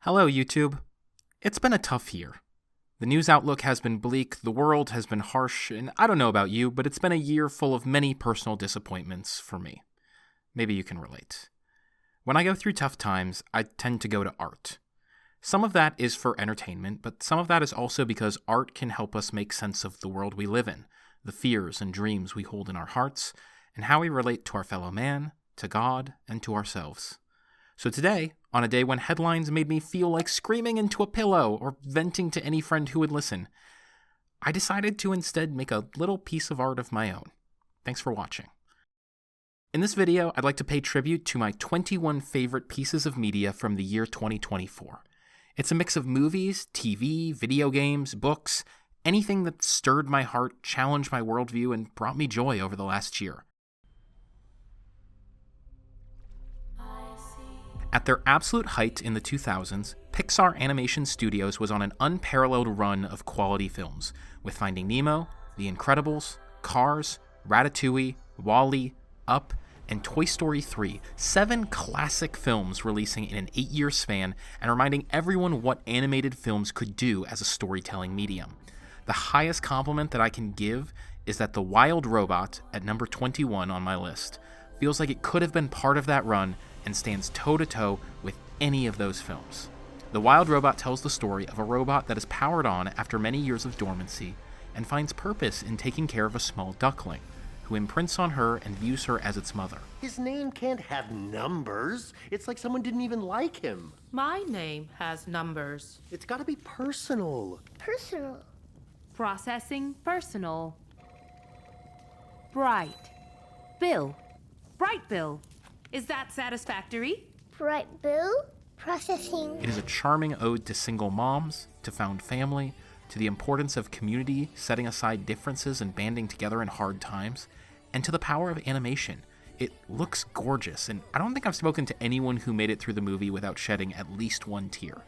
Hello, YouTube. It's been a tough year. The news outlook has been bleak, the world has been harsh, and I don't know about you, but it's been a year full of many personal disappointments for me. Maybe you can relate. When I go through tough times, I tend to go to art. Some of that is for entertainment, but some of that is also because art can help us make sense of the world we live in, the fears and dreams we hold in our hearts, and how we relate to our fellow man, to God, and to ourselves. So today, on a day when headlines made me feel like screaming into a pillow or venting to any friend who would listen, I decided to instead make a little piece of art of my own. Thanks for watching. In this video, I'd like to pay tribute to my 21 favorite pieces of media from the year 2024. It's a mix of movies, TV, video games, books, anything that stirred my heart, challenged my worldview, and brought me joy over the last year. At their absolute height in the 2000s, Pixar Animation Studios was on an unparalleled run of quality films, with Finding Nemo, The Incredibles, Cars, Ratatouille, WALL-E, Up, and Toy Story 3, 7 classic films releasing in an 8-year span and reminding everyone what animated films could do as a storytelling medium. The highest compliment that I can give is that The Wild Robot, at number 21 on my list, feels like it could have been part of that run and stands toe-to-toe with any of those films. The Wild Robot tells the story of a robot that is powered on after many years of dormancy and finds purpose in taking care of a small duckling, who imprints on her and views her as its mother. His name can't have numbers. It's like someone didn't even like him. My name has numbers. It's gotta be personal. Personal. Processing personal. Bright. Bill. Bright Bill. Is that satisfactory? Bright Bill. Processing. It is a charming ode to single moms, to found family, to the importance of community, setting aside differences and banding together in hard times, and to the power of animation. It looks gorgeous, and I don't think I've spoken to anyone who made it through the movie without shedding at least one tear.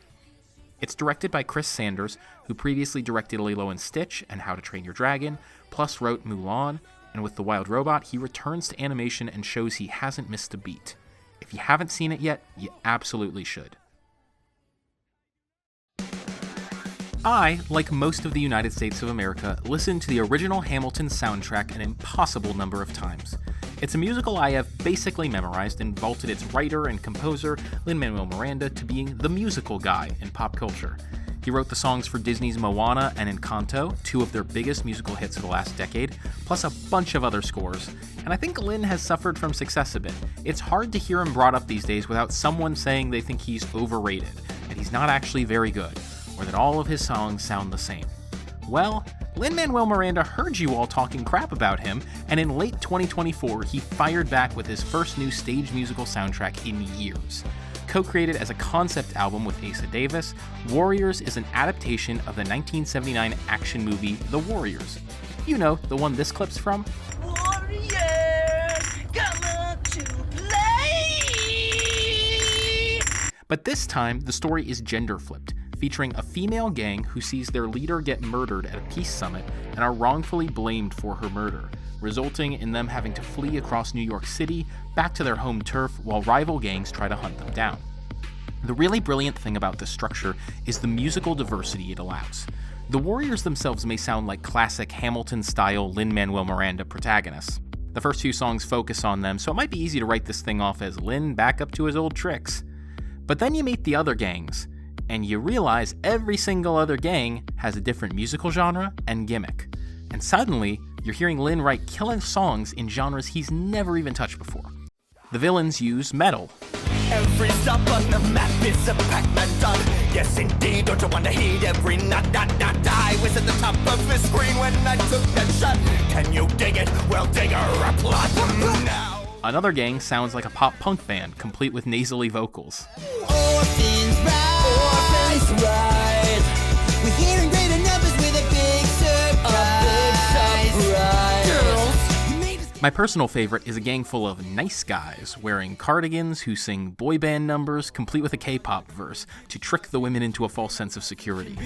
It's directed by Chris Sanders, who previously directed Lilo and Stitch and How to Train Your Dragon, plus wrote Mulan, and with The Wild Robot, he returns to animation and shows he hasn't missed a beat. If you haven't seen it yet, you absolutely should. I, like most of the United States of America, listened to the original Hamilton soundtrack an impossible number of times. It's a musical I have basically memorized and vaulted its writer and composer, Lin-Manuel Miranda, to being the musical guy in pop culture. He wrote the songs for Disney's Moana and Encanto, 2 of their biggest musical hits of the last decade, plus a bunch of other scores, and I think Lin has suffered from success a bit. It's hard to hear him brought up these days without someone saying they think he's overrated, and he's not actually very good, or that all of his songs sound the same. Well, Lin-Manuel Miranda heard you all talking crap about him, and in late 2024, he fired back with his first new stage musical soundtrack in years. Co-created as a concept album with Asa Davis, Warriors is an adaptation of the 1979 action movie The Warriors. You know, the one this clip's from? Warriors, come on to play! But this time, the story is gender-flipped, featuring a female gang who sees their leader get murdered at a peace summit and are wrongfully blamed for her murder, resulting in them having to flee across New York City back to their home turf while rival gangs try to hunt them down. The really brilliant thing about this structure is the musical diversity it allows. The Warriors themselves may sound like classic Hamilton-style Lin-Manuel Miranda protagonists. The first 2 songs focus on them, so it might be easy to write this thing off as Lin back up to his old tricks. But then you meet the other gangs, and you realize every single other gang has a different musical genre and gimmick. And suddenly, you're hearing Lin write killer songs in genres he's never even touched before. The villains use metal. Every stop on the map is a Pac-Man done. Yes, indeed, don't you want to heed every nut? I was at the top of the screen when I took that shot. Can you dig it? Well, dig a plot now. Another gang sounds like a pop-punk band, complete with nasally vocals. Orphans ride. We're hearing greater numbers with a big surprise. Girls, you made us... My personal favorite is a gang full of nice guys wearing cardigans who sing boy band numbers complete with a K-pop verse to trick the women into a false sense of security.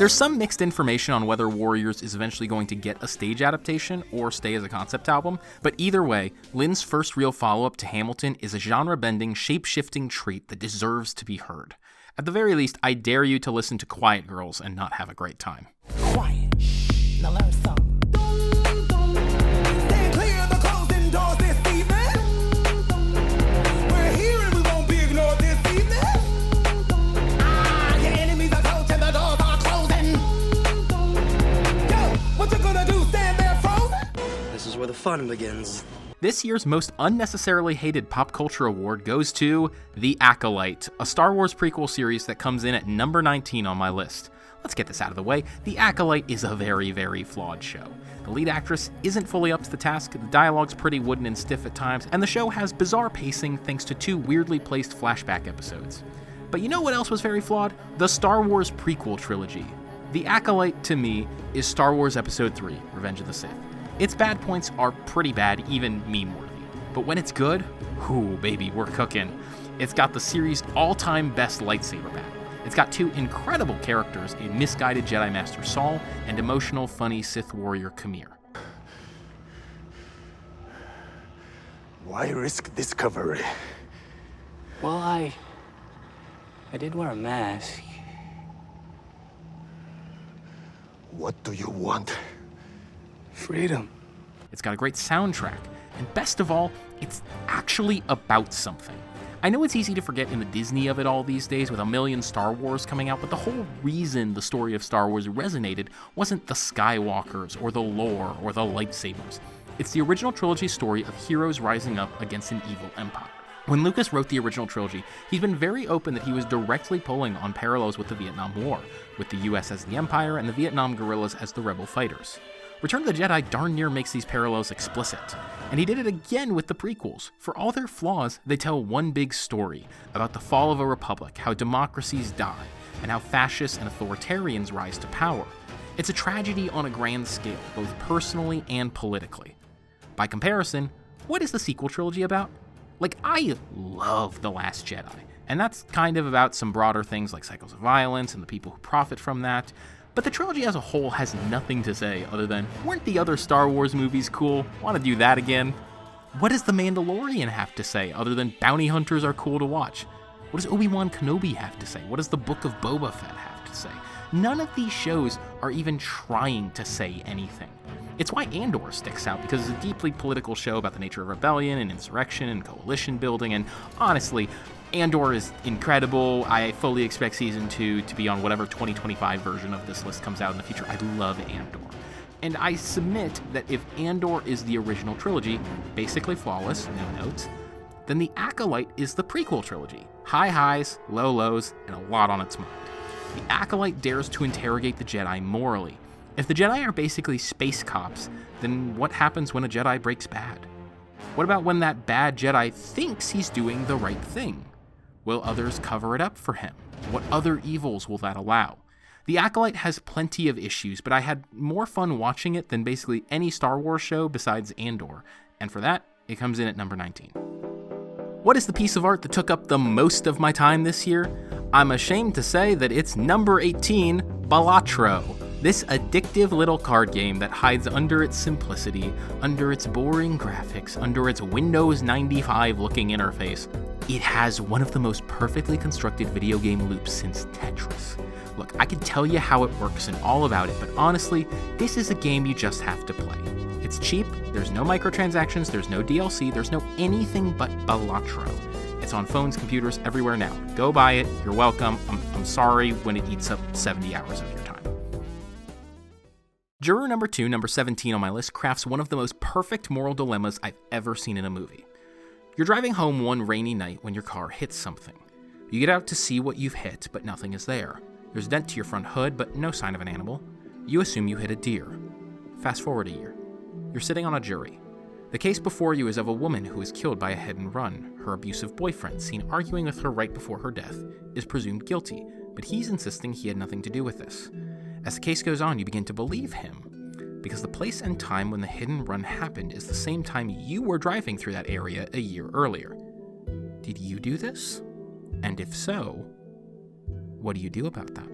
There's some mixed information on whether Warriors is eventually going to get a stage adaptation or stay as a concept album, but either way, Lynn's first real follow-up to Hamilton is a genre-bending, shape-shifting treat that deserves to be heard. At the very least, I dare you to listen to Quiet Girls and not have a great time. Quiet. Now learn something. Stay clear of the closing doors this evening. We're here and we won't be ignored this evening. Your enemies are coach and the doors are closing. Yo, what you gonna do? Stand there frozen? This is where the fun begins. This year's most unnecessarily hated pop culture award goes to The Acolyte, a Star Wars prequel series that comes in at number 19 on my list. Let's get this out of the way. The Acolyte is a very, very flawed show. The lead actress isn't fully up to the task, the dialogue's pretty wooden and stiff at times, and the show has bizarre pacing thanks to 2 weirdly placed flashback episodes. But you know what else was very flawed? The Star Wars prequel trilogy. The Acolyte, to me, is Star Wars Episode 3, Revenge of the Sith. Its bad points are pretty bad, even meme-worthy. But when it's good, ooh, baby, we're cooking. It's got the series' all-time best lightsaber battle. It's got 2 incredible characters in misguided Jedi Master Saul and emotional, funny Sith warrior Kamir. Why risk discovery? Well, I did wear a mask. What do you want? Freedom. It's got a great soundtrack, and best of all, it's actually about something. I know it's easy to forget in the Disney of it all these days with a million Star Wars coming out, but the whole reason the story of Star Wars resonated wasn't the Skywalkers or the lore or the lightsabers. It's the original trilogy story of heroes rising up against an evil empire. When Lucas wrote the original trilogy, he's been very open that he was directly pulling on parallels with the Vietnam War, with the US as the Empire and the Vietnam guerrillas as the rebel fighters. Return of the Jedi darn near makes these parallels explicit, and he did it again with the prequels. For all their flaws, they tell one big story about the fall of a republic, how democracies die, and how fascists and authoritarians rise to power. It's a tragedy on a grand scale, both personally and politically. By comparison, what is the sequel trilogy about? Like, I love The Last Jedi, and that's kind of about some broader things like cycles of violence and the people who profit from that. But the trilogy as a whole has nothing to say other than, weren't the other Star Wars movies cool? Want to do that again? What does The Mandalorian have to say other than bounty hunters are cool to watch? What does Obi-Wan Kenobi have to say? What does the Book of Boba Fett have to say? None of these shows are even trying to say anything. It's why Andor sticks out, because it's a deeply political show about the nature of rebellion and insurrection and coalition building, and honestly, Andor is incredible. I fully expect Season 2 to be on whatever 2025 version of this list comes out in the future. I love Andor. And I submit that if Andor is the original trilogy, basically flawless, no notes, then The Acolyte is the prequel trilogy. High highs, low lows, and a lot on its mind. The Acolyte dares to interrogate the Jedi morally. If the Jedi are basically space cops, then what happens when a Jedi breaks bad? What about when that bad Jedi thinks he's doing the right thing? Will others cover it up for him? What other evils will that allow? The Acolyte has plenty of issues, but I had more fun watching it than basically any Star Wars show besides Andor, and for that, it comes in at number 19. What is the piece of art that took up the most of my time this year? I'm ashamed to say that it's number 18, Balatro. This addictive little card game that hides under its simplicity, under its boring graphics, under its Windows 95 looking interface. It has one of the most perfectly constructed video game loops since Tetris. Look, I could tell you how it works and all about it, but honestly, this is a game you just have to play. It's cheap, there's no microtransactions, there's no DLC, there's no anything but Balatro. It's on phones, computers, everywhere now. Go buy it, you're welcome. I'm sorry when it eats up 70 hours of your time. Juror number 2, number 17 on my list, crafts one of the most perfect moral dilemmas I've ever seen in a movie. You're driving home one rainy night when your car hits something. You get out to see what you've hit, but nothing is there. There's a dent to your front hood, but no sign of an animal. You assume you hit a deer. Fast forward a year. You're sitting on a jury. The case before you is of a woman who was killed by a hit and run. Her abusive boyfriend, seen arguing with her right before her death, is presumed guilty, but he's insisting he had nothing to do with this. As the case goes on, you begin to believe him, because the place and time when the hit and run happened is the same time you were driving through that area a year earlier. Did you do this? And if so, what do you do about that?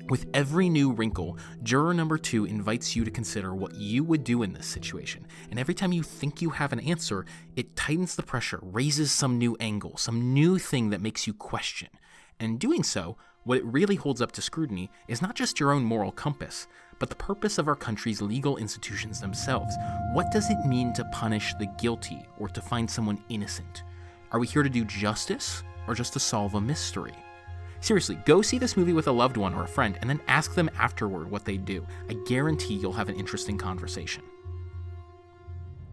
With every new wrinkle, Juror No. 2 invites you to consider what you would do in this situation, and every time you think you have an answer, it tightens the pressure, raises some new angle, some new thing that makes you question. And in doing so, what it really holds up to scrutiny is not just your own moral compass, but the purpose of our country's legal institutions themselves. What does it mean to punish the guilty or to find someone innocent? Are we here to do justice or just to solve a mystery? Seriously, go see this movie with a loved one or a friend and then ask them afterward what they do. I guarantee you'll have an interesting conversation.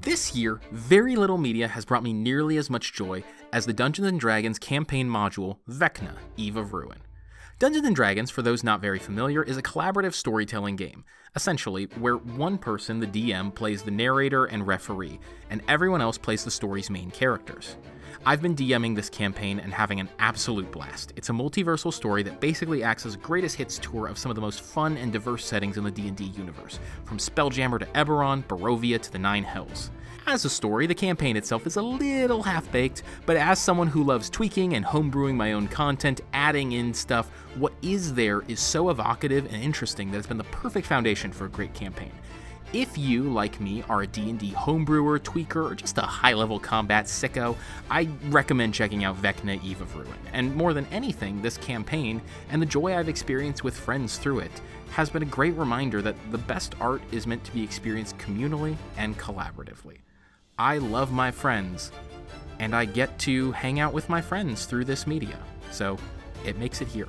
This year, very little media has brought me nearly as much joy as the Dungeons & Dragons campaign module, Vecna, Eve of Ruin. Dungeons & Dragons, for those not very familiar, is a collaborative storytelling game, essentially where one person, the DM, plays the narrator and referee, and everyone else plays the story's main characters. I've been DMing this campaign and having an absolute blast. It's a multiversal story that basically acts as a greatest hits tour of some of the most fun and diverse settings in the D&D universe, from Spelljammer to Eberron, Barovia to the Nine Hells. As a story, the campaign itself is a little half-baked, but as someone who loves tweaking and homebrewing my own content, adding in stuff, what is there is so evocative and interesting that it's been the perfect foundation for a great campaign. If you, like me, are a D&D homebrewer, tweaker, or just a high-level combat sicko, I recommend checking out Vecna, Eve of Ruin. And more than anything, this campaign, and the joy I've experienced with friends through it, has been a great reminder that the best art is meant to be experienced communally and collaboratively. I love my friends, and I get to hang out with my friends through this media, so it makes it here.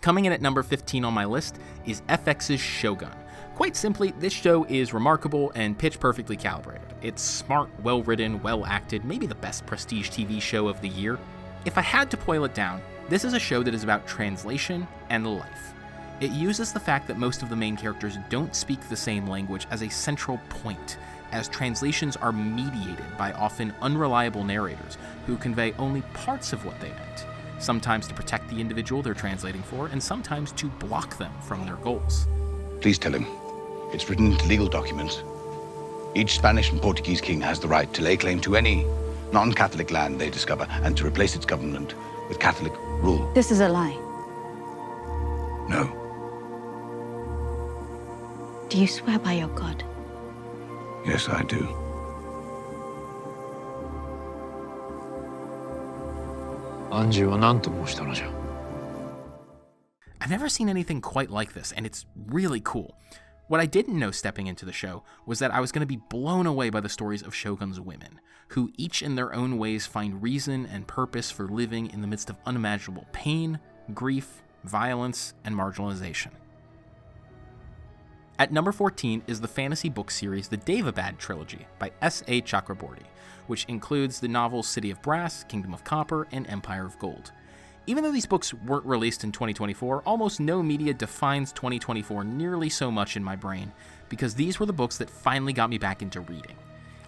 Coming in at number 15 on my list is FX's Shogun. Quite simply, this show is remarkable and pitch perfectly calibrated. It's smart, well-written, well-acted, maybe the best prestige TV show of the year. If I had to boil it down, this is a show that is about translation and life. It uses the fact that most of the main characters don't speak the same language as a central point, as translations are mediated by often unreliable narrators who convey only parts of what they meant, sometimes to protect the individual they're translating for, and sometimes to block them from their goals. Please tell him. It's written into legal documents. Each Spanish and Portuguese king has the right to lay claim to any non-Catholic land they discover and to replace its government with Catholic rule. This is a lie. No. Do you swear by your God? Yes, I do. I've never seen anything quite like this, and it's really cool. What I didn't know stepping into the show was that I was going to be blown away by the stories of Shogun's women, who each in their own ways find reason and purpose for living in the midst of unimaginable pain, grief, violence, and marginalization. At number 14 is the fantasy book series The Daevabad Trilogy by S.A. Chakraborty, which includes the novels City of Brass, Kingdom of Copper, and Empire of Gold. Even though these books weren't released in 2024, almost no media defines 2024 nearly so much in my brain, because these were the books that finally got me back into reading.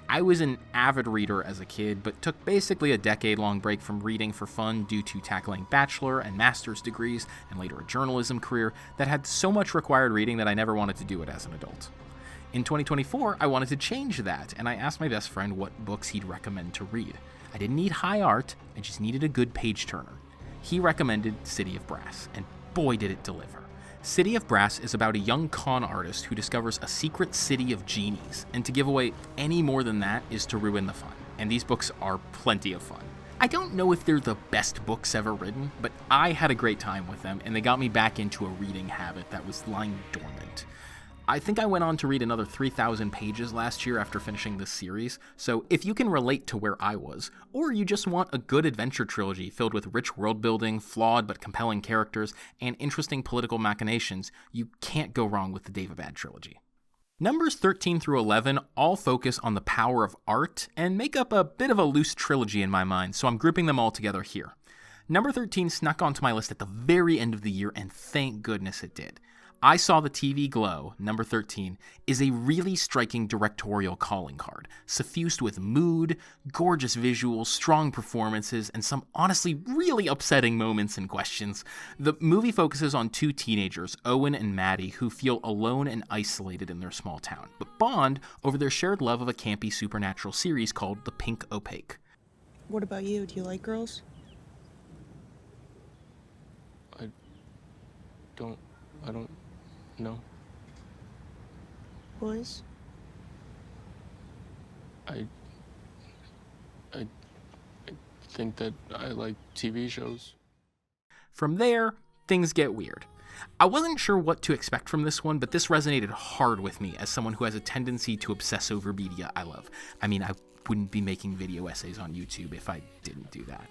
I was an avid reader as a kid, but took basically a decade-long break from reading for fun due to tackling bachelor and master's degrees, and later a journalism career that had so much required reading that I never wanted to do it as an adult. In 2024, I wanted to change that, and I asked my best friend what books he'd recommend to read. I didn't need high art, I just needed a good page-turner. He recommended City of Brass, and boy did it deliver. City of Brass is about a young con artist who discovers a secret city of genies, and to give away any more than that is to ruin the fun, and these books are plenty of fun. I don't know if they're the best books ever written, but I had a great time with them, and they got me back into a reading habit that was lying dormant. I think I went on to read another 3,000 pages last year after finishing this series, so if you can relate to where I was, or you just want a good adventure trilogy filled with rich world building, flawed but compelling characters, and interesting political machinations, you can't go wrong with the Daevabad trilogy. Numbers 13 through 11 all focus on the power of art and make up a bit of a loose trilogy in my mind, so I'm grouping them all together here. Number 13 snuck onto my list at the very end of the year, and thank goodness it did. I Saw the TV Glow, number 13, is a really striking directorial calling card, suffused with mood, gorgeous visuals, strong performances, and some honestly really upsetting moments and questions. The movie focuses on two teenagers, Owen and Maddie, who feel alone and isolated in their small town, but bond over their shared love of a campy supernatural series called The Pink Opaque. What about you? Do you like girls? I don't know. Boys? I think that I like TV shows. From there, things get weird. I wasn't sure what to expect from this one, but this resonated hard with me as someone who has a tendency to obsess over media I love. I mean, I wouldn't be making video essays on YouTube if I didn't do that.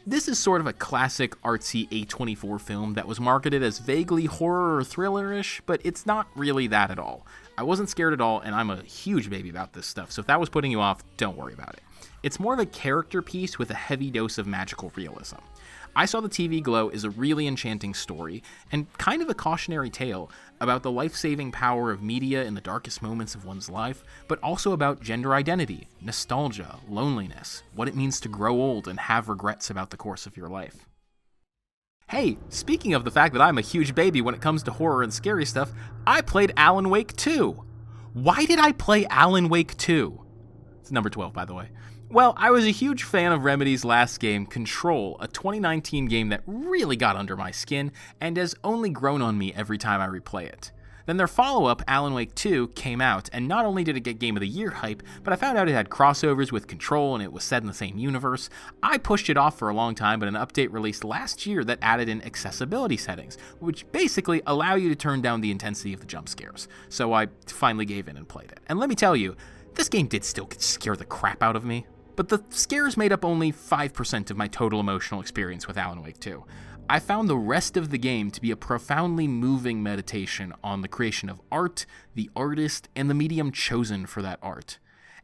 This is sort of a classic artsy A24 film that was marketed as vaguely horror or thriller-ish, but it's not really that at all. I wasn't scared at all, and I'm a huge baby about this stuff, so if that was putting you off, don't worry about it. It's more of a character piece with a heavy dose of magical realism. I Saw the TV Glow is a really enchanting story, and kind of a cautionary tale about the life-saving power of media in the darkest moments of one's life, but also about gender identity, nostalgia, loneliness, what it means to grow old and have regrets about the course of your life. Hey, speaking of the fact that I'm a huge baby when it comes to horror and scary stuff, I played Alan Wake 2. Why did I play Alan Wake 2? It's number 12, by the way. Well, I was a huge fan of Remedy's last game, Control, a 2019 game that really got under my skin and has only grown on me every time I replay it. Then their follow-up, Alan Wake 2, came out, and not only did it get Game of the Year hype, but I found out it had crossovers with Control and it was set in the same universe. I pushed it off for a long time, but an update released last year that added in accessibility settings, which basically allow you to turn down the intensity of the jump scares. So I finally gave in and played it. And let me tell you, this game did still scare the crap out of me. But the scares made up only 5% of my total emotional experience with Alan Wake 2. I found the rest of the game to be a profoundly moving meditation on the creation of art, the artist, and the medium chosen for that art.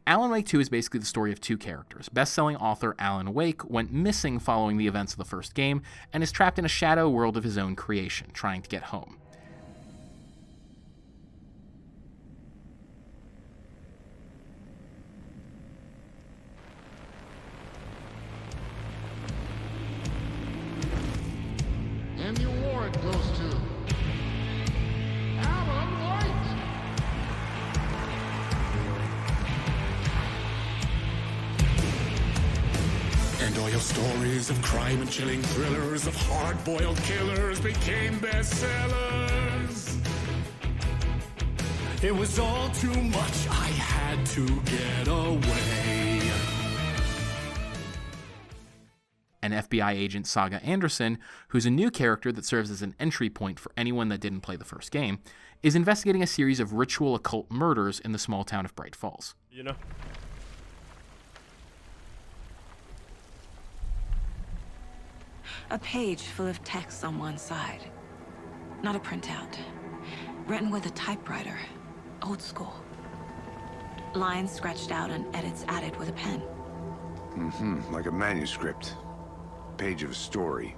Alan Wake 2 is basically the story of two characters. Best-selling author Alan Wake went missing following the events of the first game and is trapped in a shadow world of his own creation, trying to get home. And the award goes to Alan White. And all your stories of crime and chilling thrillers of hard-boiled killers became bestsellers. It was all too much, I had to get away. And FBI agent Saga Anderson, who's a new character that serves as an entry point for anyone that didn't play the first game, is investigating a series of ritual occult murders in the small town of Bright Falls. You know? A page full of text on one side. Not a printout. Written with a typewriter. Old school. Lines scratched out and edits added with a pen. Like a manuscript. Page of a story.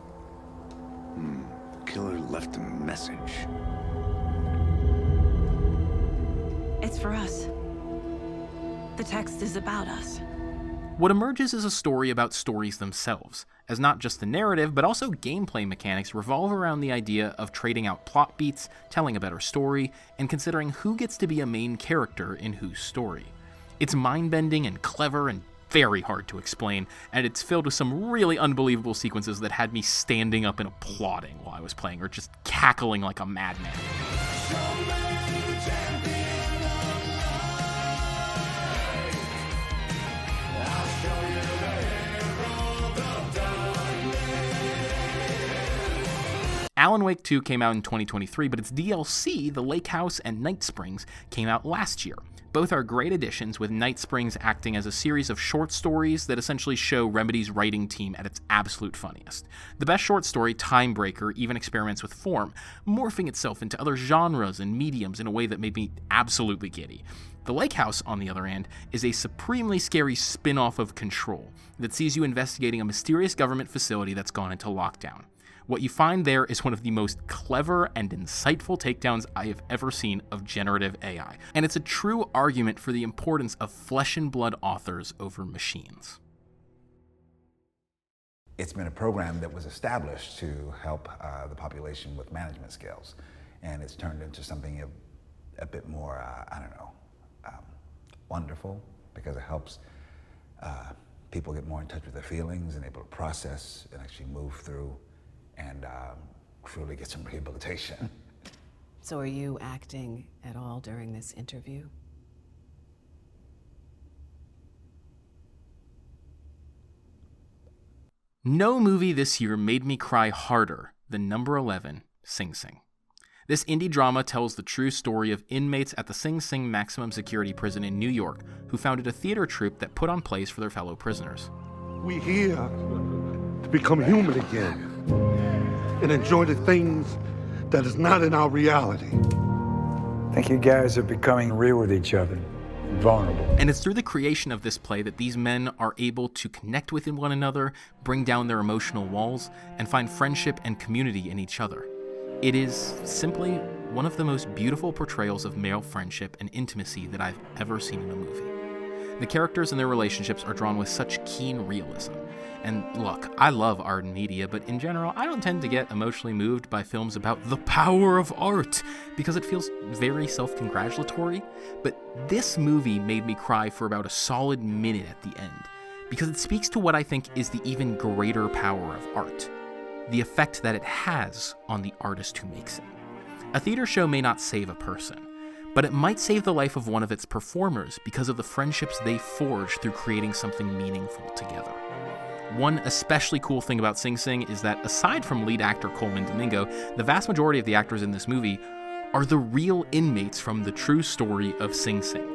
The killer left a message. It's for us. The text is about us. What emerges is a story about stories themselves, as not just the narrative, but also gameplay mechanics revolve around the idea of trading out plot beats, telling a better story, and considering who gets to be a main character in whose story. It's mind-bending and clever and very hard to explain, and it's filled with some really unbelievable sequences that had me standing up and applauding while I was playing, or just cackling like a madman. Alan Wake 2 came out in 2023, but its DLC, The Lake House and Night Springs, came out last year. Both are great additions, with Night Springs acting as a series of short stories that essentially show Remedy's writing team at its absolute funniest. The best short story, Timebreaker, even experiments with form, morphing itself into other genres and mediums in a way that made me absolutely giddy. The Lake House, on the other hand, is a supremely scary spin-off of Control that sees you investigating a mysterious government facility that's gone into lockdown. What you find there is one of the most clever and insightful takedowns I have ever seen of generative AI, and it's a true argument for the importance of flesh and blood authors over machines. It's been a program that was established to help the population with management skills, and it's turned into something a bit more, wonderful, because it helps people get more in touch with their feelings and able to process and actually move through and truly get some rehabilitation. So are you acting at all during this interview? No movie this year made me cry harder than number 11, Sing Sing. This indie drama tells the true story of inmates at the Sing Sing maximum security prison in New York who founded a theater troupe that put on plays for their fellow prisoners. We're here to become human again and enjoy the things that is not in our reality. I think you guys are becoming real with each other, vulnerable. And it's through the creation of this play that these men are able to connect with one another, bring down their emotional walls, and find friendship and community in each other. It is simply one of the most beautiful portrayals of male friendship and intimacy that I've ever seen in a movie. The characters and their relationships are drawn with such keen realism. And look, I love art and media, but in general, I don't tend to get emotionally moved by films about the power of art, because it feels very self-congratulatory. But this movie made me cry for about a solid minute at the end, because it speaks to what I think is the even greater power of art. The effect that it has on the artist who makes it. A theater show may not save a person, but it might save the life of one of its performers because of the friendships they forge through creating something meaningful together. One especially cool thing about Sing Sing is that aside from lead actor Coleman Domingo, the vast majority of the actors in this movie are the real inmates from the true story of Sing Sing.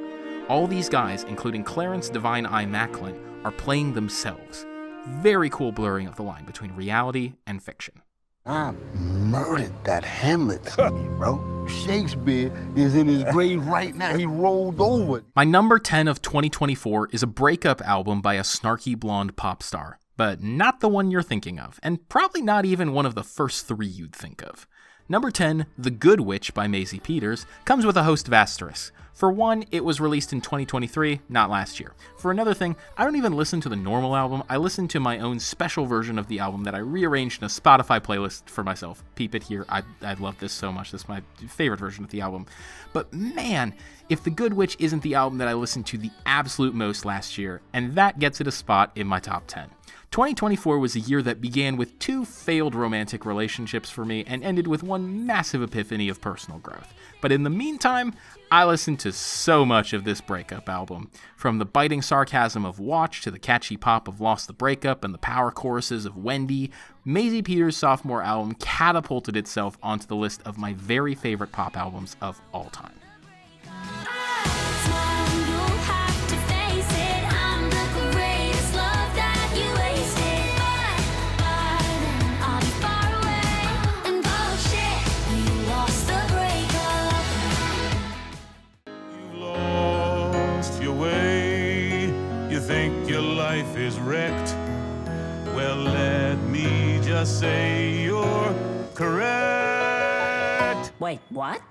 All these guys, including Clarence Divine I. Macklin, are playing themselves. Very cool blurring of the line between reality and fiction. I murdered that Hamlet scene, bro. Shakespeare is in his grave right now. He rolled over. My number 10 of 2024 is a breakup album by a snarky blonde pop star, but not the one you're thinking of, and probably not even one of the first three you'd think of. Number 10, The Good Witch by Maisie Peters, comes with a host of asterisks. For one, it was released in 2023, not last year. For another thing, I don't even listen to the normal album, I listen to my own special version of the album that I rearranged in a Spotify playlist for myself. Peep it here, I love this so much, this is my favorite version of the album. But man, if The Good Witch isn't the album that I listened to the absolute most last year, and that gets it a spot in my top 10. 2024 was a year that began with 2 failed romantic relationships for me and ended with one massive epiphany of personal growth. But in the meantime, I listened to so much of this breakup album. From the biting sarcasm of Watch to the catchy pop of Lost the Breakup and the power choruses of Wendy, Maisie Peters' sophomore album catapulted itself onto the list of my very favorite pop albums of all time. Think your life is wrecked? Well, let me just say you're correct. Wait, what?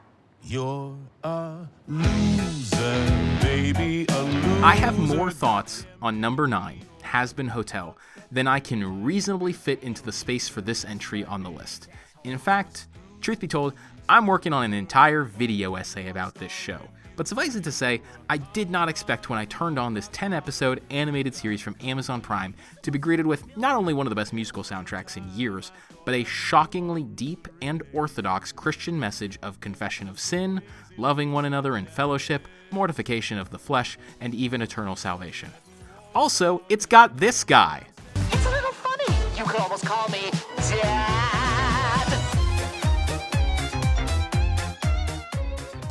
You're a loser, baby, a loser. I have more thoughts on number 9, Hazbin Hotel, than I can reasonably fit into the space for this entry on the list. In fact, truth be told, I'm working on an entire video essay about this show. But suffice it to say, I did not expect when I turned on this 10-episode animated series from Amazon Prime to be greeted with not only one of the best musical soundtracks in years, but a shockingly deep and orthodox Christian message of confession of sin, loving one another in fellowship, mortification of the flesh, and even eternal salvation. Also, it's got this guy. It's a little funny. You could almost call me Dad.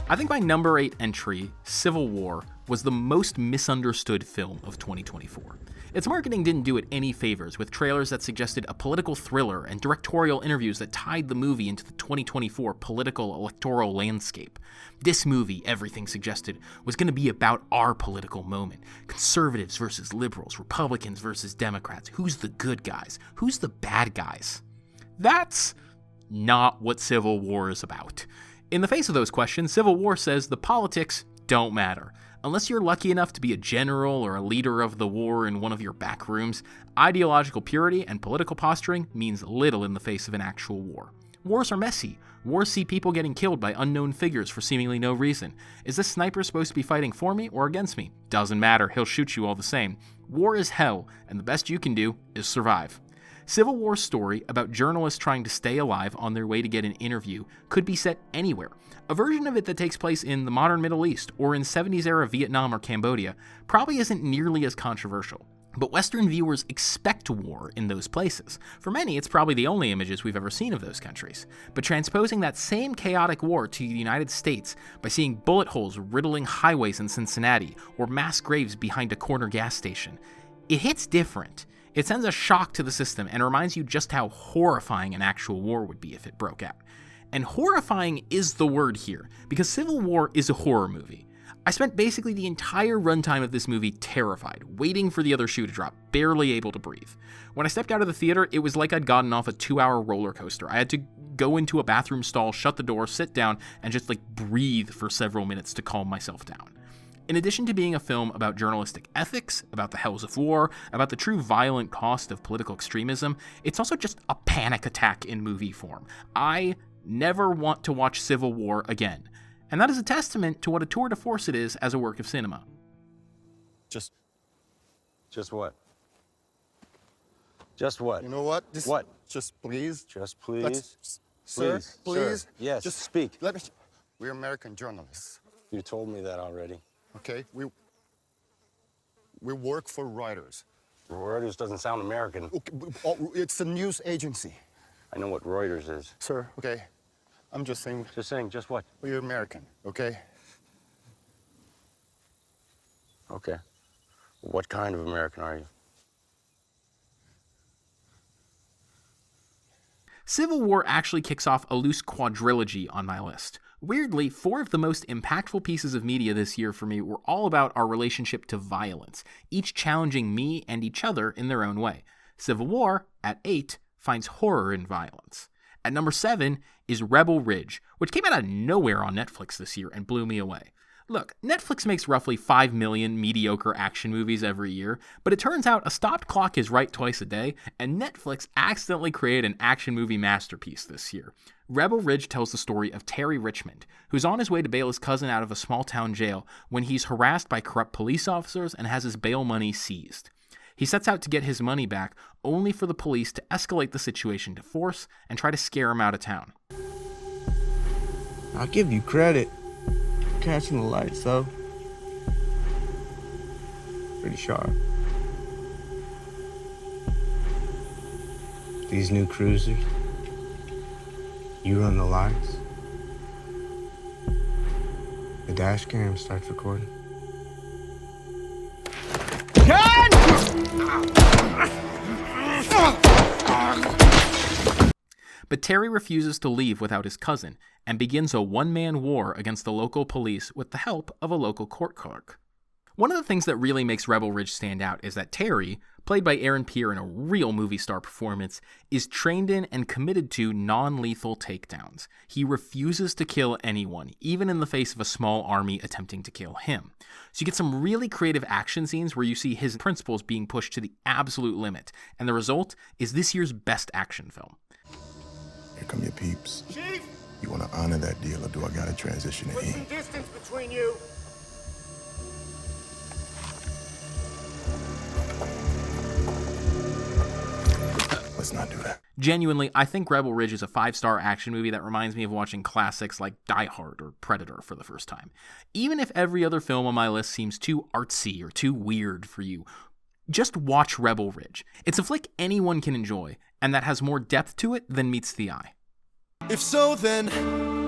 I think my number 8 entry, Civil War, was the most misunderstood film of 2024. Its marketing didn't do it any favors, with trailers that suggested a political thriller and directorial interviews that tied the movie into the 2024 political electoral landscape. This movie, everything suggested, was going to be about our political moment. Conservatives versus liberals, Republicans versus Democrats. Who's the good guys? Who's the bad guys? That's not what Civil War is about. In the face of those questions, Civil War says the politics don't matter. Unless you're lucky enough to be a general or a leader of the war in one of your back rooms, ideological purity and political posturing means little in the face of an actual war. Wars are messy. Wars see people getting killed by unknown figures for seemingly no reason. Is this sniper supposed to be fighting for me or against me? Doesn't matter, he'll shoot you all the same. War is hell, and the best you can do is survive. Civil War story about journalists trying to stay alive on their way to get an interview could be set anywhere. A version of it that takes place in the modern Middle East or in 70s era Vietnam or Cambodia probably isn't nearly as controversial. But Western viewers expect war in those places. For many, it's probably the only images we've ever seen of those countries. But transposing that same chaotic war to the United States by seeing bullet holes riddling highways in Cincinnati or mass graves behind a corner gas station, it hits different. It sends a shock to the system and reminds you just how horrifying an actual war would be if it broke out. And horrifying is the word here, because Civil War is a horror movie. I spent basically the entire runtime of this movie terrified, waiting for the other shoe to drop, barely able to breathe. When I stepped out of the theater, it was like I'd gotten off a 2-hour roller coaster. I had to go into a bathroom stall, shut the door, sit down, and just breathe for several minutes to calm myself down. In addition to being a film about journalistic ethics, about the hells of war, about the true violent cost of political extremism, it's also just a panic attack in movie form. I never want to watch Civil War again. And that is a testament to what a tour de force it is as a work of cinema. Just what? Just what? You know what? What? Just please. Just please. Sir, please. Sir. Yes. Just speak. Let me. We're American journalists. You told me that already. Okay. We work for Reuters. Reuters doesn't sound American. Okay, it's a news agency. I know what Reuters is. Sir. Okay. I'm just saying. Just saying. Just what? We're American. Okay. Okay. What kind of American are you? Civil War actually kicks off a loose quadrilogy on my list. Weirdly, 4 of the most impactful pieces of media this year for me were all about our relationship to violence, each challenging me and each other in their own way. Civil War, at 8, finds horror in violence. At number 7 is Rebel Ridge, which came out of nowhere on Netflix this year and blew me away. Look, Netflix makes roughly 5 million mediocre action movies every year, but it turns out a stopped clock is right twice a day, and Netflix accidentally created an action movie masterpiece this year. Rebel Ridge tells the story of Terry Richmond, who's on his way to bail his cousin out of a small-town jail when he's harassed by corrupt police officers and has his bail money seized. He sets out to get his money back, only for the police to escalate the situation to force and try to scare him out of town. I'll give you credit for catching the lights, though. Pretty sharp. These new cruisers, you run the lights, the dash cam starts recording. But Terry refuses to leave without his cousin and begins a one-man war against the local police with the help of a local court clerk. One of the things that really makes Rebel Ridge stand out is that Terry, played by Aaron Pierre in a real movie star performance, is trained in and committed to non-lethal takedowns. He refuses to kill anyone, even in the face of a small army attempting to kill him. So you get some really creative action scenes where you see his principles being pushed to the absolute limit, and the result is this year's best action film. Here come your peeps. Chief! You want to honor that deal, or do I gotta transition to Put E? some distance between you. Let's not do that. Genuinely, I think Rebel Ridge is a 5-star action movie that reminds me of watching classics like Die Hard or Predator for the first time. Even if every other film on my list seems too artsy or too weird for you, just watch Rebel Ridge. It's a flick anyone can enjoy, and that has more depth to it than meets the eye. If so, then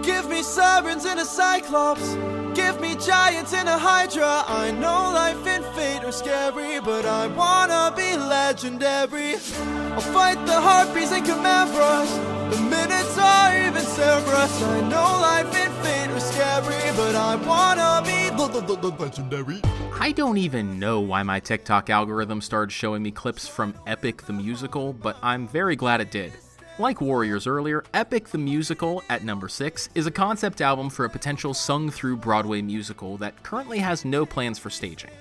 give me sirens and a cyclops, give me giants and a hydra. I know life and fate are scary, but I wanna be legendary. I'll fight the harpies and chimera's, the minotaur, even Cerberus. I know life and fate are scary, but I wanna be legendary. I don't even know why my TikTok algorithm started showing me clips from Epic the Musical, but I'm very glad it did. Like Warriors earlier, Epic the Musical, at number 6, is a concept album for a potential sung-through Broadway musical that currently has no plans for staging.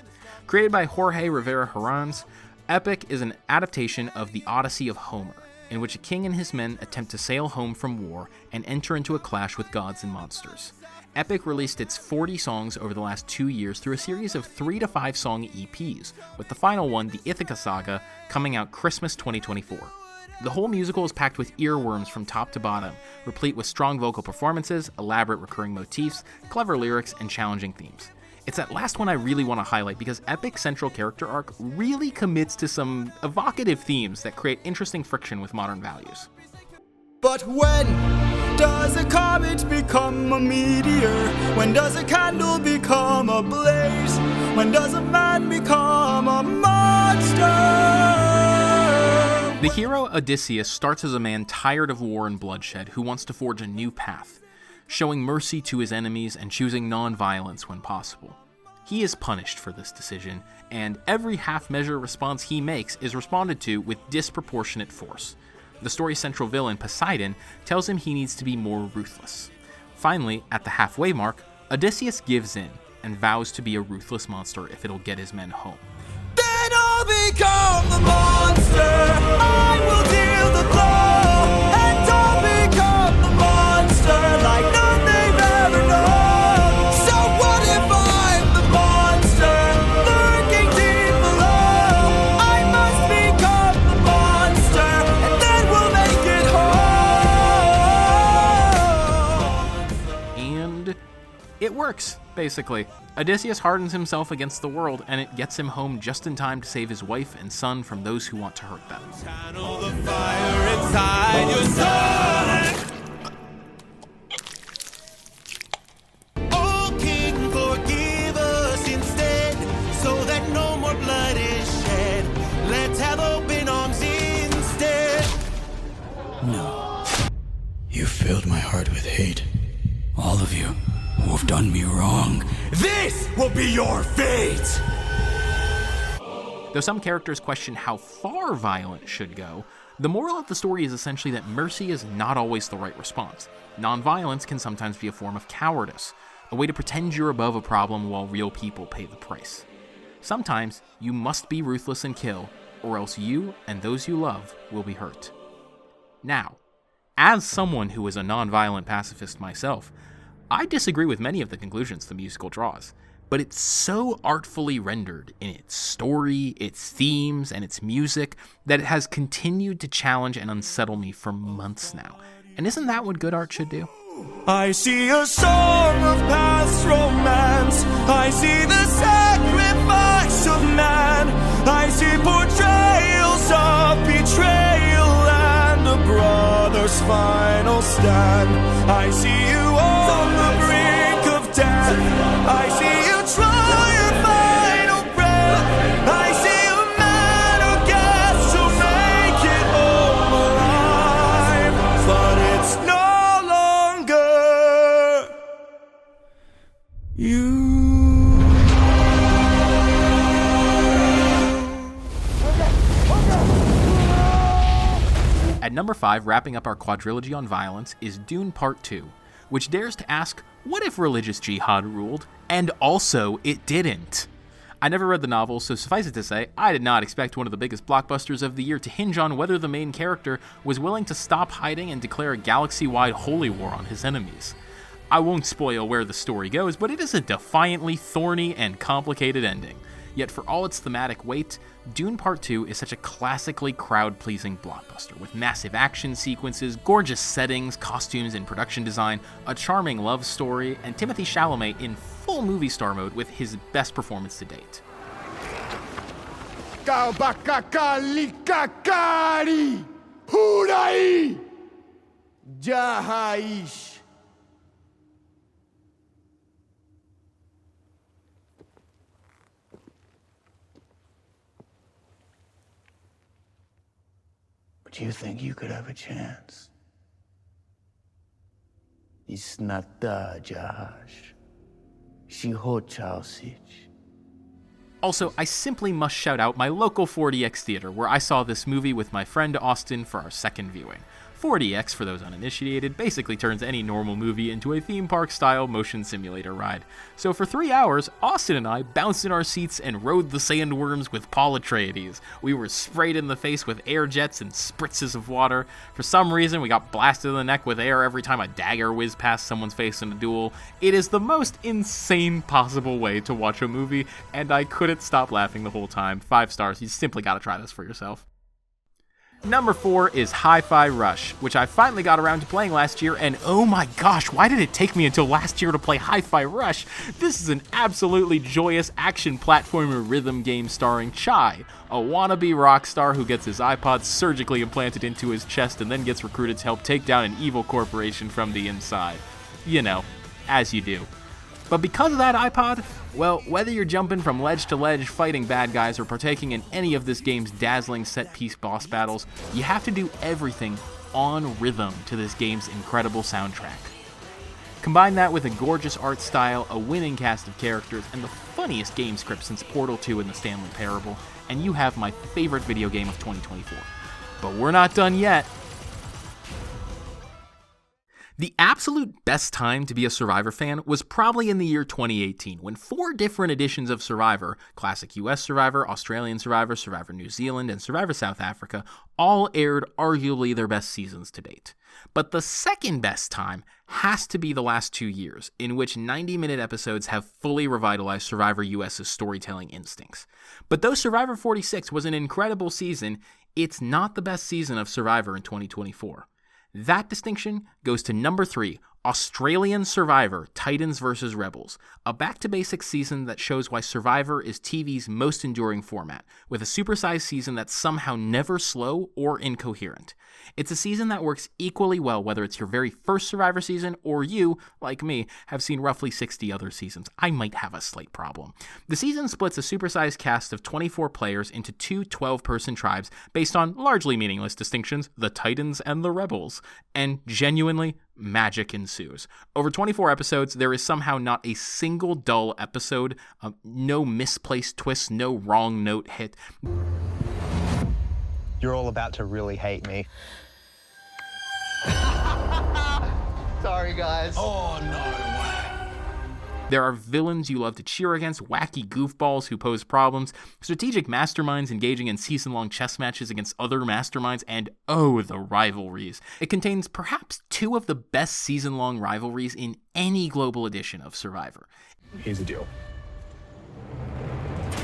Created by Jorge Rivera Herranz, Epic is an adaptation of the Odyssey of Homer, in which a king and his men attempt to sail home from war and enter into a clash with gods and monsters. Epic released its 40 songs over the last 2 years through a series of 3 to 5 song EPs, with the final one, the Ithaca Saga, coming out Christmas 2024. The whole musical is packed with earworms from top to bottom, replete with strong vocal performances, elaborate recurring motifs, clever lyrics, and challenging themes. It's that last one I really want to highlight because Epic's central character arc really commits to some evocative themes that create interesting friction with modern values. But when does a comet become a meteor? When does a candle become a blaze? When does a man become a monster? The hero Odysseus starts as a man tired of war and bloodshed who wants to forge a new path, showing mercy to his enemies and choosing non-violence when possible. He is punished for this decision, and every half-measure response he makes is responded to with disproportionate force. The story's central villain, Poseidon, tells him he needs to be more ruthless. Finally, at the halfway mark, Odysseus gives in and vows to be a ruthless monster if it'll get his men home. Then I'll become the monster. I will deal the blow, and I'll become the monster like none they've ever known. So what if I'm the monster lurking deep below? I must become the monster, and then we'll make it home. And it works, basically. Odysseus hardens himself against the world, and it gets him home just in time to save his wife and son from those who want to hurt them. Channel the fire inside your soul. Oh, King, forgive us instead, so that no more blood is shed. Let's have open arms instead. No. You filled my heart with hate. All of you who have done me wrong. This will be your fate! Though some characters question how far violence should go, the moral of the story is essentially that mercy is not always the right response. Non-violence can sometimes be a form of cowardice, a way to pretend you're above a problem while real people pay the price. Sometimes you must be ruthless and kill, or else you and those you love will be hurt. Now, as someone who is a non-violent pacifist myself, I disagree with many of the conclusions the musical draws, but it's so artfully rendered in its story, its themes, and its music that it has continued to challenge and unsettle me for months now. And isn't that what good art should do? I see a song of past romance. I see the sacrifice of man. I see portrayals of betrayal and a brother's final stand. I see you on the brink of death. I see you try your final breath. I see a man who gets to make it home alive, but it's no longer you. At number 5, wrapping up our quadrilogy on violence, is Dune Part 2, which dares to ask, what if religious jihad ruled? And also, it didn't. I never read the novel, so suffice it to say, I did not expect one of the biggest blockbusters of the year to hinge on whether the main character was willing to stop hiding and declare a galaxy-wide holy war on his enemies. I won't spoil where the story goes, but it is a defiantly thorny and complicated ending. Yet for all its thematic weight, Dune Part 2 is such a classically crowd-pleasing blockbuster, with massive action sequences, gorgeous settings, costumes and production design, a charming love story, and Timothée Chalamet in full movie star mode with his best performance to date. Kabakalikakari Hurai Jahaish. But you think you could have a chance? It's not the Jahash. Shihochausich. Also, I simply must shout out my local 4DX theater, where I saw this movie with my friend Austin for our second viewing. 4DX, for those uninitiated, basically turns any normal movie into a theme park-style motion simulator ride. So for 3 hours, Austin and I bounced in our seats and rode the sandworms with Paul Atreides. We were sprayed in the face with air jets and spritzes of water. For some reason, we got blasted in the neck with air every time a dagger whizzed past someone's face in a duel. It is the most insane possible way to watch a movie, and I couldn't stop laughing the whole time. 5 stars, you simply gotta try this for yourself. Number 4 is Hi-Fi Rush, which I finally got around to playing last year, and oh my gosh, why did it take me until last year to play Hi-Fi Rush? This is an absolutely joyous action platformer rhythm game starring Chai, a wannabe rock star who gets his iPod surgically implanted into his chest and then gets recruited to help take down an evil corporation from the inside. You know, as you do. But because of that iPod, well, whether you're jumping from ledge to ledge fighting bad guys or partaking in any of this game's dazzling set-piece boss battles, you have to do everything on rhythm to this game's incredible soundtrack. Combine that with a gorgeous art style, a winning cast of characters, and the funniest game script since Portal 2 and the Stanley Parable, and you have my favorite video game of 2024. But we're not done yet. The absolute best time to be a Survivor fan was probably in the year 2018, when 4 different editions of Survivor, Classic US Survivor, Australian Survivor, Survivor New Zealand, and Survivor South Africa, all aired arguably their best seasons to date. But the second best time has to be the last 2 years, in which 90-minute episodes have fully revitalized Survivor US's storytelling instincts. But though Survivor 46 was an incredible season, it's not the best season of Survivor in 2024. That distinction goes to number 3, Australian Survivor, Titans vs. Rebels, a back-to-basics season that shows why Survivor is TV's most enduring format, with a supersized season that's somehow never slow or incoherent. It's a season that works equally well whether it's your very first Survivor season or you, like me, have seen roughly 60 other seasons. I might have a slight problem. The season splits a supersized cast of 24 players into 2 12-person tribes based on largely meaningless distinctions, the Titans and the Rebels, and genuinely, magic ensues. Over 24 episodes, there is somehow not a single dull episode, no misplaced twists, no wrong note hit. You're all about to really hate me. Sorry, guys. Oh, no way. There are villains you love to cheer against, wacky goofballs who pose problems, strategic masterminds engaging in season-long chess matches against other masterminds, and oh, the rivalries. It contains perhaps 2 of the best season-long rivalries in any global edition of Survivor. Here's the deal.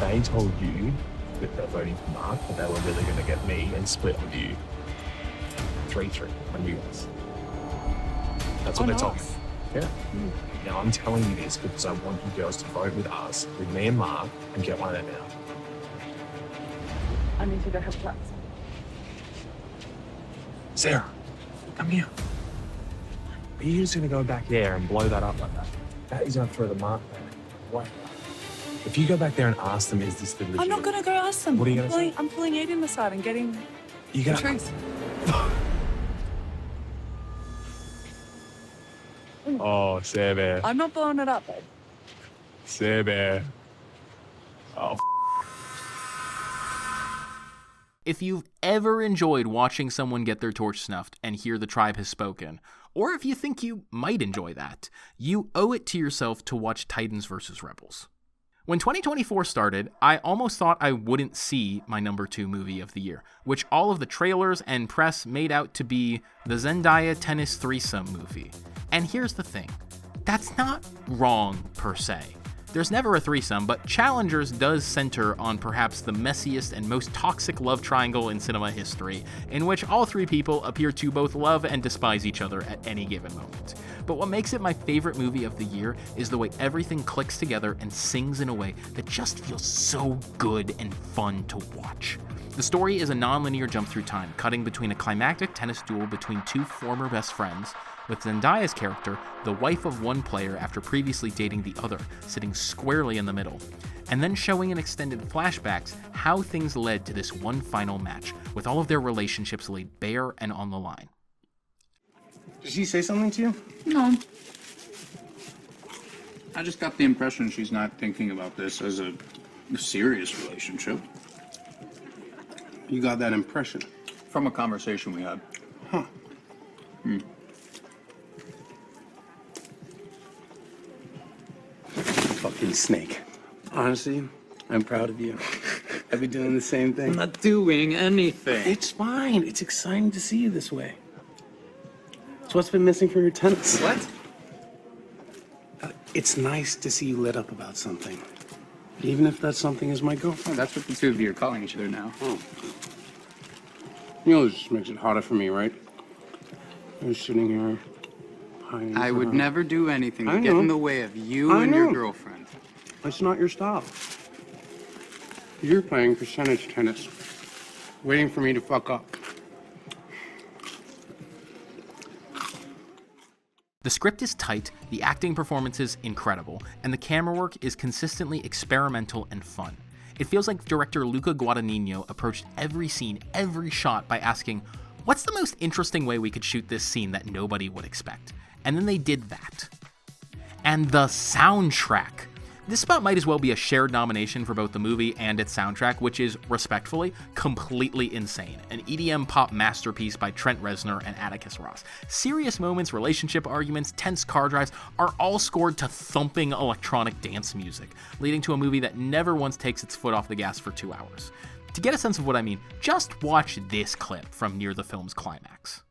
They told you that they're voting for Mark, but they were really going to get me and split with you. 3-3 on you guys. That's what they told me. Yeah. Now I'm telling you this because I want you girls to vote with us, with me and Mark, and get one of them out. I need to go have class. Sarah, come here. Are you just going to go back there and blow that up like that? That is going to throw the Mark back. Wait. If you go back there and ask them, is this the legit? I'm not going to go ask them. What are you going to say? I'm pulling Aiden aside and getting You the gotta- truth. Oh, Sebe. I'm not blowing it up, babe. Sebe. Oh, If you've ever enjoyed watching someone get their torch snuffed and hear the tribe has spoken, or if you think you might enjoy that, you owe it to yourself to watch Titans vs. Rebels. When 2024 started, I almost thought I wouldn't see my number 2 movie of the year, which all of the trailers and press made out to be the Zendaya tennis threesome movie. And here's the thing, that's not wrong per se. There's never a threesome, but Challengers does center on perhaps the messiest and most toxic love triangle in cinema history, in which all 3 people appear to both love and despise each other at any given moment. But what makes it my favorite movie of the year is the way everything clicks together and sings in a way that just feels so good and fun to watch. The story is a non-linear jump through time, cutting between a climactic tennis duel between 2 former best friends, with Zendaya's character, the wife of one player after previously dating the other, sitting squarely in the middle, and then showing in extended flashbacks how things led to this one final match, with all of their relationships laid bare and on the line. Did she say something to you? No. I just got the impression she's not thinking about this as a serious relationship. You got that impression? From a conversation we had. Huh. Fucking snake. Honestly, I'm proud of you. I've been doing the same thing. I'm not doing anything. It's fine. It's exciting to see you this way. It's what's been missing from your tennis. What? It's nice to see you lit up about something. Even if that something is my girlfriend. Oh, that's what the 2 of you are calling each other now. Oh. You know, this just makes it harder for me, right? I'm sitting here. I would never do anything to I get know. in the way of you I and your know. girlfriend. That's not your style. You're playing percentage tennis, waiting for me to fuck up. The script is tight, the acting performances incredible, and the camera work is consistently experimental and fun. It feels like director Luca Guadagnino approached every scene, every shot by asking, what's the most interesting way we could shoot this scene that nobody would expect? And then they did that. And the soundtrack. This spot might as well be a shared nomination for both the movie and its soundtrack, which is, respectfully, completely insane. An EDM pop masterpiece by Trent Reznor and Atticus Ross. Serious moments, relationship arguments, tense car drives are all scored to thumping electronic dance music, leading to a movie that never once takes its foot off the gas for 2 hours. To get a sense of what I mean, just watch this clip from near the film's climax.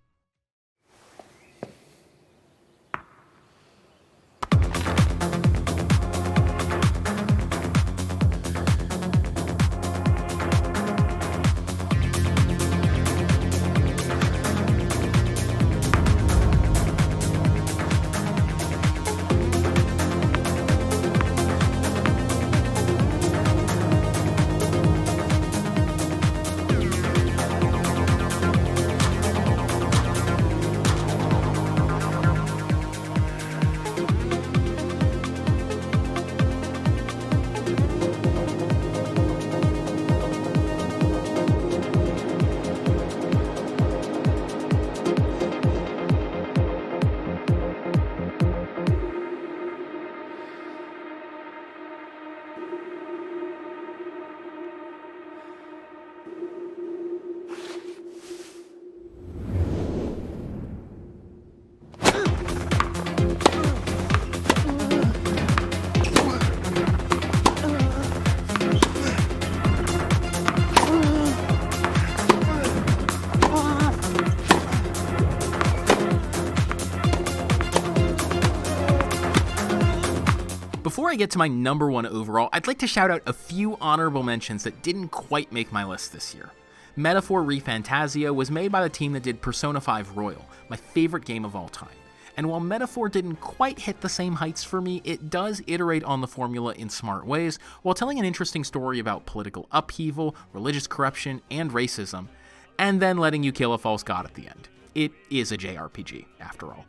Before I get to my number one overall, I'd like to shout out a few honorable mentions that didn't quite make my list this year. Metaphor ReFantazio was made by the team that did Persona 5 Royal, my favorite game of all time. And while Metaphor didn't quite hit the same heights for me, it does iterate on the formula in smart ways, while telling an interesting story about political upheaval, religious corruption, and racism, and then letting you kill a false god at the end. It is a JRPG, after all.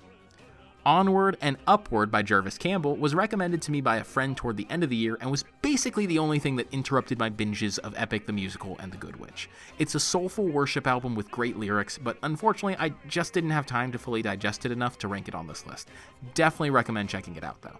Onward and Upward by Jervis Campbell was recommended to me by a friend toward the end of the year and was basically the only thing that interrupted my binges of Epic the Musical and The Good Witch. It's a soulful worship album with great lyrics, but unfortunately I just didn't have time to fully digest it enough to rank it on this list. Definitely recommend checking it out though.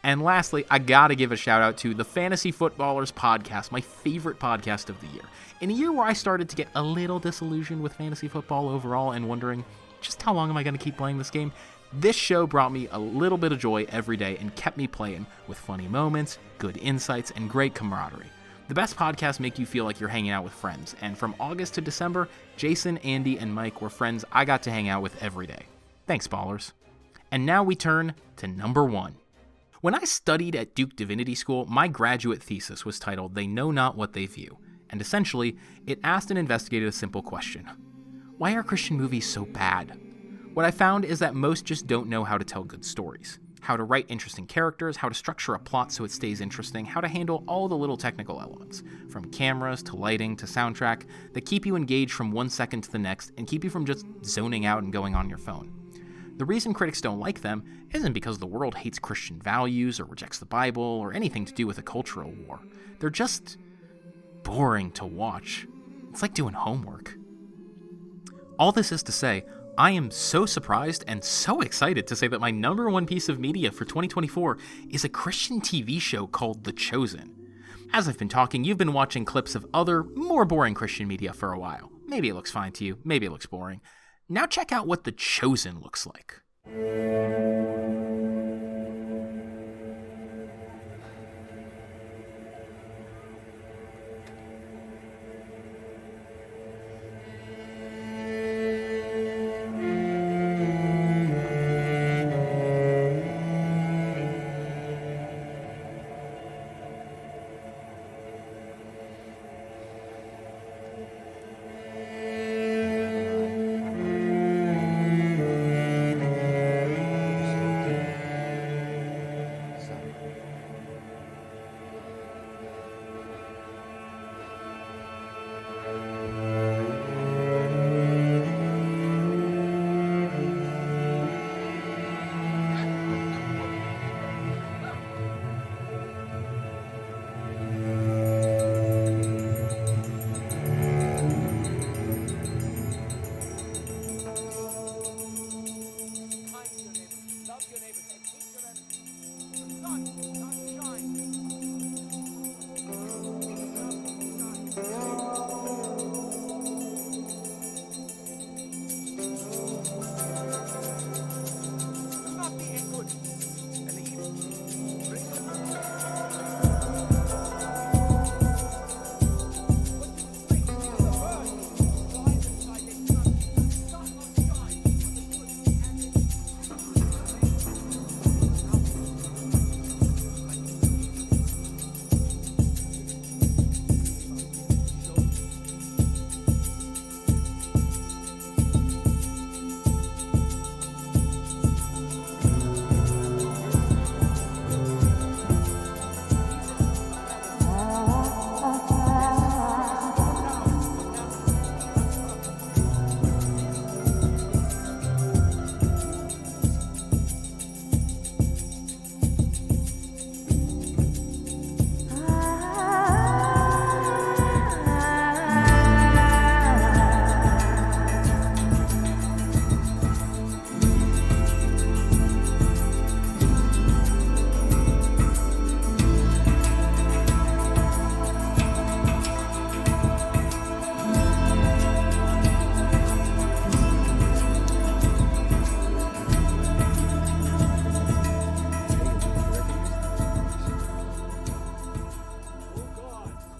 And lastly, I gotta give a shout out to the Fantasy Footballers podcast, my favorite podcast of the year. In a year where I started to get a little disillusioned with fantasy football overall and wondering, just how long am I gonna keep playing this game? This show brought me a little bit of joy every day and kept me playing with funny moments, good insights, and great camaraderie. The best podcasts make you feel like you're hanging out with friends, and from August to December, Jason, Andy, and Mike were friends I got to hang out with every day. Thanks, ballers. And now we turn to number one. When I studied at Duke Divinity School, my graduate thesis was titled They Know Not What They View, and essentially, it asked and investigated a simple question. Why are Christian movies so bad? What I found is that most just don't know how to tell good stories, how to write interesting characters, how to structure a plot so it stays interesting, how to handle all the little technical elements, from cameras to lighting to soundtrack, that keep you engaged from 1 second to the next and keep you from just zoning out and going on your phone. The reason critics don't like them isn't because the world hates Christian values or rejects the Bible or anything to do with a cultural war. They're just boring to watch. It's like doing homework. All this is to say, I am so surprised and so excited to say that my number one piece of media for 2024 is a Christian TV show called The Chosen. As I've been talking, you've been watching clips of other, more boring Christian media for a while. Maybe it looks fine to you, maybe it looks boring. Now check out what The Chosen looks like.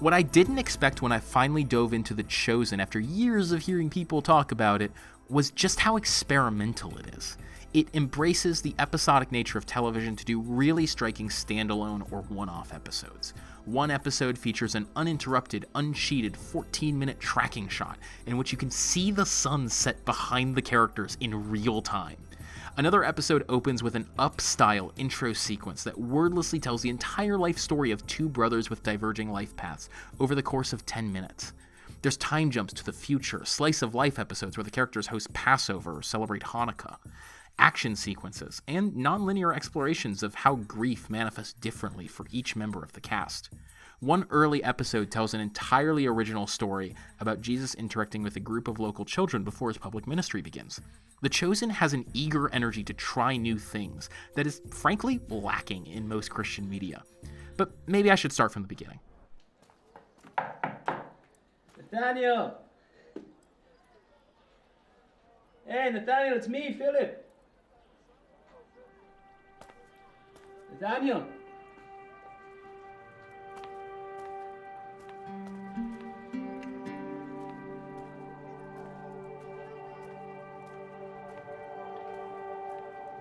What I didn't expect when I finally dove into The Chosen after years of hearing people talk about it was just how experimental it is. It embraces the episodic nature of television to do really striking standalone or one-off episodes. One episode features an uninterrupted, uncheated 14-minute tracking shot in which you can see the sun set behind the characters in real time. Another episode opens with an up-style intro sequence that wordlessly tells the entire life story of two brothers with diverging life paths over the course of 10 minutes. There's time jumps to the future, slice-of-life episodes where the characters host Passover or celebrate Hanukkah, action sequences, and non-linear explorations of how grief manifests differently for each member of the cast. One early episode tells an entirely original story about Jesus interacting with a group of local children before his public ministry begins. The Chosen has an eager energy to try new things that is, frankly, lacking in most Christian media. But maybe I should start from the beginning. Nathaniel! Hey, Nathaniel, it's me, Philip! Nathaniel!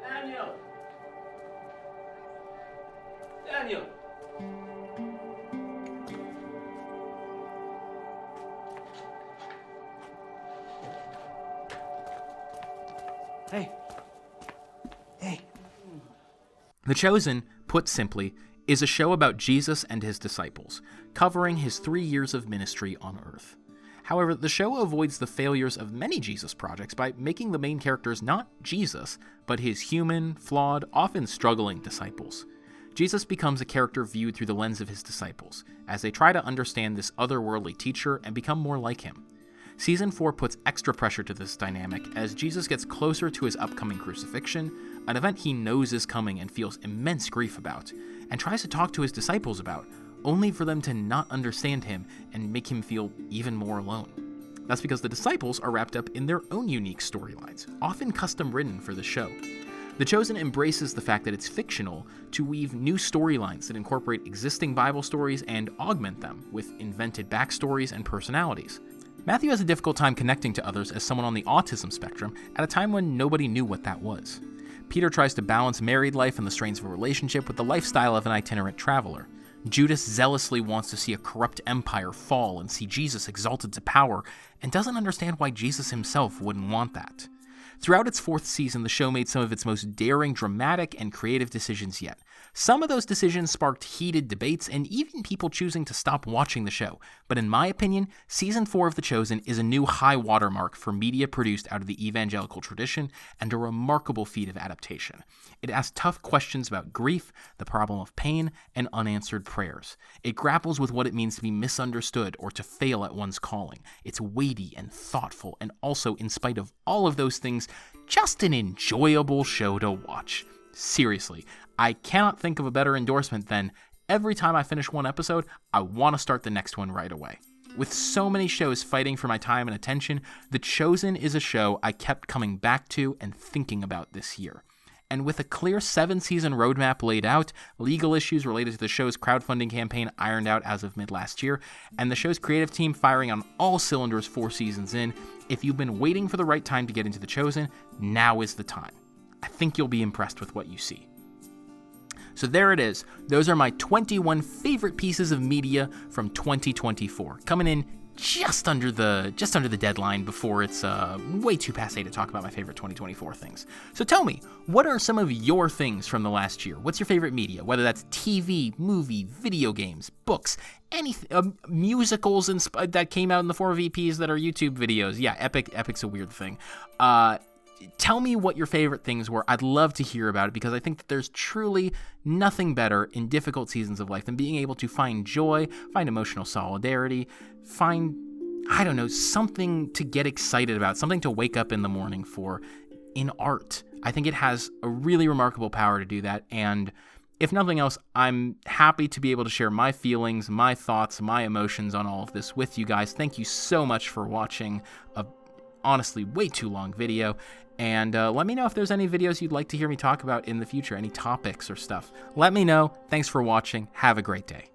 Daniel! Daniel! Hey. Hey. The Chosen, put simply, is a show about Jesus and his disciples, covering his 3 years of ministry on Earth. However, the show avoids the failures of many Jesus projects by making the main characters not Jesus, but his human, flawed, often struggling disciples. Jesus becomes a character viewed through the lens of his disciples, as they try to understand this otherworldly teacher and become more like him. Season 4 puts extra pressure to this dynamic as Jesus gets closer to his upcoming crucifixion, an event he knows is coming and feels immense grief about, and tries to talk to his disciples about, only for them to not understand him and make him feel even more alone. That's because the disciples are wrapped up in their own unique storylines, often custom written for the show. The Chosen embraces the fact that it's fictional to weave new storylines that incorporate existing Bible stories and augment them with invented backstories and personalities. Matthew has a difficult time connecting to others as someone on the autism spectrum at a time when nobody knew what that was. Peter tries to balance married life and the strains of a relationship with the lifestyle of an itinerant traveler. Judas zealously wants to see a corrupt empire fall and see Jesus exalted to power, and doesn't understand why Jesus himself wouldn't want that. Throughout its 4th season, the show made some of its most daring, dramatic, and creative decisions yet. Some of those decisions sparked heated debates and even people choosing to stop watching the show. But in my opinion, Season 4 of The Chosen is a new high watermark for media produced out of the evangelical tradition and a remarkable feat of adaptation. It asks tough questions about grief, the problem of pain, and unanswered prayers. It grapples with what it means to be misunderstood or to fail at one's calling. It's weighty and thoughtful, and also, in spite of all of those things, just an enjoyable show to watch. Seriously, I cannot think of a better endorsement than every time I finish one episode, I want to start the next one right away. With so many shows fighting for my time and attention, The Chosen is a show I kept coming back to and thinking about this year. And with a clear 7-season roadmap laid out, legal issues related to the show's crowdfunding campaign ironed out as of mid-last year, and the show's creative team firing on all cylinders 4 seasons in, if you've been waiting for the right time to get into The Chosen, now is the time. I think you'll be impressed with what you see. So there it is. Those are my 21 favorite pieces of media from 2024, coming in just under the deadline before it's way too passé to talk about my favorite 2024 things. So tell me, what are some of your things from the last year? What's your favorite media? Whether that's TV, movie, video games, books, anything, musicals that came out in the form of EPs that are YouTube videos. Yeah, Epic's a weird thing. Tell me what your favorite things were. I'd love to hear about it because I think that there's truly nothing better in difficult seasons of life than being able to find joy, find emotional solidarity, find, I don't know, something to get excited about, something to wake up in the morning for in art. I think it has a really remarkable power to do that, and if nothing else, I'm happy to be able to share my feelings, my thoughts, my emotions on all of this with you guys. Thank you so much for watching a honestly way too long video, and let me know if there's any videos you'd like to hear me talk about in the future, any topics or stuff. Let me know. Thanks for watching. Have a great day.